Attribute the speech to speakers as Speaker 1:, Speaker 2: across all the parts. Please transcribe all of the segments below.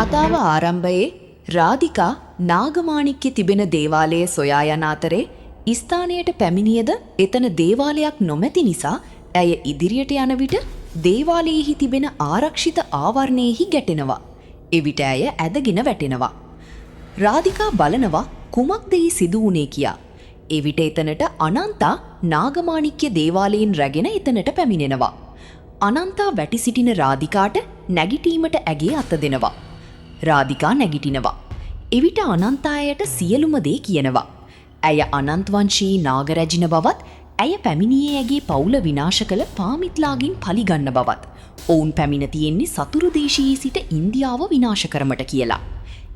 Speaker 1: කතාව ආරම්භයේ රාධිකා නාගමාණික්‍ය තිබෙන දේවාලය සොයා යන අතරේ ස්ථානයට පැමිණියද එතන දේවාලයක් නොමැති නිසා ඇය ඉදිරියට යන විට දේවාලයෙහි තිබෙන ආරක්ෂිත ආවරණයෙහි ගැටෙනවා. එවිට ඇය ඇදගෙන වැටෙනවා. රාධිකා බලනවා කුමක්ද ඊ සිදු වුණේ කියා. එවිට එතනට අනන්තා නාගමාණික්‍ය දේවාලයෙන් රැගෙන එතනට පැමිණෙනවා. අනන්තා වැටි සිටින රාධිකාට නැගිටීමට ඇගේ අත දෙනවා. රාධිකා නැගිටිනවා. එවිට අනන්තායට සියලුම දේ කියනවා. ඇය අනන්තවංශී නාගරැජින බවත් ඇය පැමිණියේ ඇගේ පවුල විනාශ කළ පාමිත්ලාගින් පලිගන්න බවත් ඔවුන් පැමිණ තියෙන්නේ සතුරු දේශයේ සිට ඉන්දියාව විනාශ කරමට කියලා.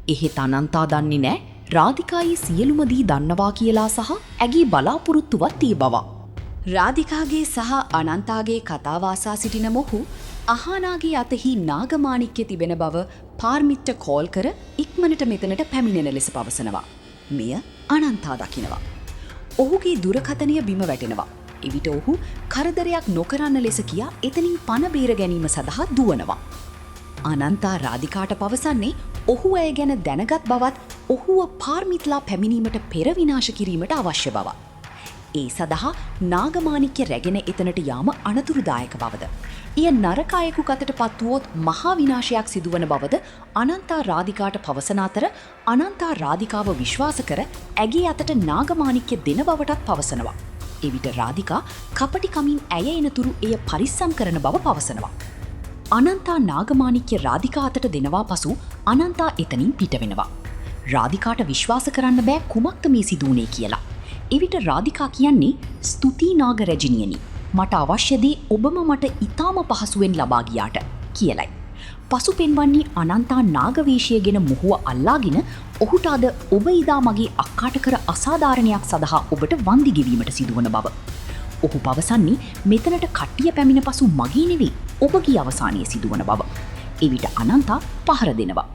Speaker 1: එහෙත් අනන්තා දන්නේ නෑ රාධිකායේ සියලුම දී දන්නවා කියලා සහ ඇගේ බලාපොරොත්තුවත් ඒ බව. රාධිකාගේ සහ අනන්තාගේ කතාව අසා සිටින මොහු අහානාගේ අතෙහි නාගමාණික්‍ය තිබෙන බව පාර්මිට්ට කෝල් කර ඉක්මනට මෙතනට පැමිණෙන ලෙස පවසනවා. මෙය අනන්තා දකිනවා. ඔහුගේ දුරකථනය බිම වැටෙනවා. එවිට ඔහු කරදරයක් නොකරන්න ලෙස කියා එතනින් පණ බේර ගැනීම සඳහා දුවනවා. අනන්තා රාධිකාට පවසන්නේ ඔහු ඇය ගැන දැනගත් බවත් ඔහුව පාර්මිත්ලා පැමිණීමට පෙර විනාශ කිරීමට අවශ්‍ය බව. ඒ සඳහා නාගමාණික්‍ය රැගෙන එතනට යාම අනතුරුදායක බවද. එය නරක අයෙකු අතට පත්වුවොත් මහා විනාශයක් සිදුවන බවද අනන්තා රාධිකාට පවසන අතර අනන්තා රාධිකාව විශ්වාස කර ඇගේ අතට නාගමාණික්‍ය දෙන බවටත් පවසනවා. එවිට රාධිකා කපටිකමින් ඇය එනතුරු එය පරිස්සම් කරන බව පවසනවා. අනන්තා නාගමාණික්‍ය රාධිකා අතට දෙනවා පසු අනන්තා එතනින් පිට වෙනවා. රාධිකාට විශ්වාස කරන්න බෑ කුමක්ද මේ සිදුවුනේ කියලා. එවිට රාධිකා කියන්නේ ස්තුති නාගරැජිනියනි. මට අවශ්‍ය දේ ඔබම මට ඉතාම පහසුවෙන් ලබා ගියාට කියලයි. පසු පෙන්වන්නේ අනන්තා නාගවේශයගෙන මොහුව අල්ලාගෙන ඔහුට අද ඔබ ඉදා මගේ අක්කාට කර අසාධාරණයක් සඳහා ඔබට වන්දි ගෙවීමට සිදුවන බව. ඔහු පවසන්නේ මෙතනට කට්ටිය පැමිණ පසු මගේ නෙවෙයි ඔබගේ අවසානය සිදුවන බව. එවිට අනන්තා පහර දෙනවා.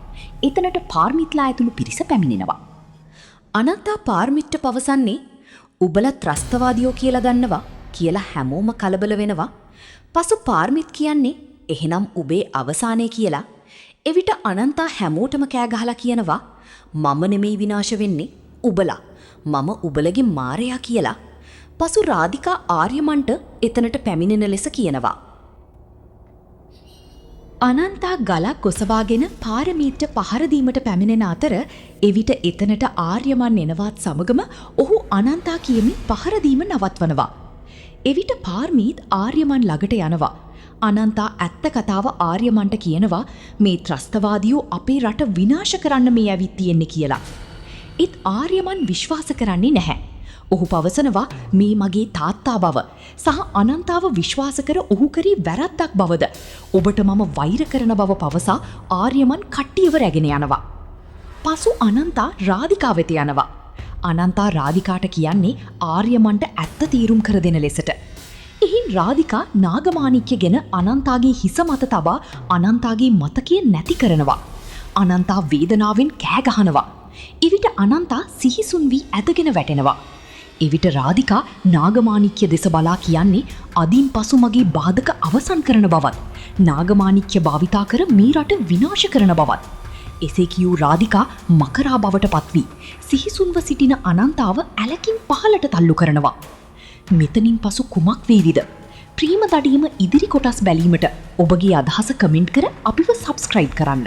Speaker 1: එතනට පාර්මිත්ලා ඇතුළු පිරිස පැමිණෙනවා. අනන්තා පාර්මිට්ට පවසන්නේ උබල ත්‍රස්තවාදියෝ කියලා දන්නවා කියලා හැමෝම කලබල වෙනවා. පසු පාර්මිත් කියන්නේ එහෙනම් උබේ අවසානය කියලා. එවිට අනන්තා හැමෝටම කෑ ගහලා කියනවා මම නෙමෙයි විනාශ වෙන්නේ උබලා. මම උබලගේ මාරයා කියලා. පසු රාධිකා ආර්යමන්ට එතනට පැමිණෙන ලෙස කියනවා. අනන්තා ගලක් ඔසවාගෙන පාරමීට්ට පහර දීමට පැමිණෙන අතර එවිට එතනට ආර්යමන් එනවත් සමගම ඔහු අනන්තා කියමින් පහර දීම නවත්වනවා. එවිට පාර්මීත් ආර්යමන් ළඟට යනවා. අනන්තා ඇත්ත කතාව ආර්යමන්ට කියනවා මේ ත්‍රස්තවාදියෝ අපේ රට විනාශ කරන්න මේ ඇවිත් තියෙන්නේ කියලා. ඒත් ආර්යමන් විශ්වාස කරන්නේ නැහැ. ඔහු පවසනවා මේ මගේ තාත්තා බව සහ අනන්තාව විශ්වාස කර ඔහු කරී වැරද්දක් බවද. ඔබට මම වෛර කරන බව පවසා ආර්යමන් කට්ටියව රැගෙන යනවා. පසු අනන්තා රාධිකා වෙත යනවා. අනන්තා රාධිකාට කියන්නේ ආර්යමන්ට ඇත්ත තීරුම් කර දෙන ලෙසට. එහින් රාධිකා නාගමාණික්‍ය ගැන අනන්තාගේ හිස මත තබා අනන්තාගේ මතකය නැති කරනවා. අනන්තා වේදනාවෙන් කෑ ගහනවා. එවිට අනන්තා සිහිසුන් වී ඇදගෙන වැටෙනවා. එවිට රාධිකා නාගමාණික්‍ය දෙස බලා කියන්නේ අදින් පසු මගේ බාධක අවසන් කරන බවත් නාගමාණික්‍ය භාවිතා කර මේ රට විනාශ කරන බවත්. එසේ කියූ රාධිකා මකරා බවට පත්වී සිහිසුන්ව සිටින අනන්තාව ඇලකින් පහලට තල්ලු කරනවා. මෙතනින් පසු කුමක් වේවිද? ප්‍රේම දඩීම ඉදිරි කොටස් බැලීමට ඔබගේ අදහස කමෙන්ට් කර අපිව සබ්ස්ක්‍රයිබ් කරන්න.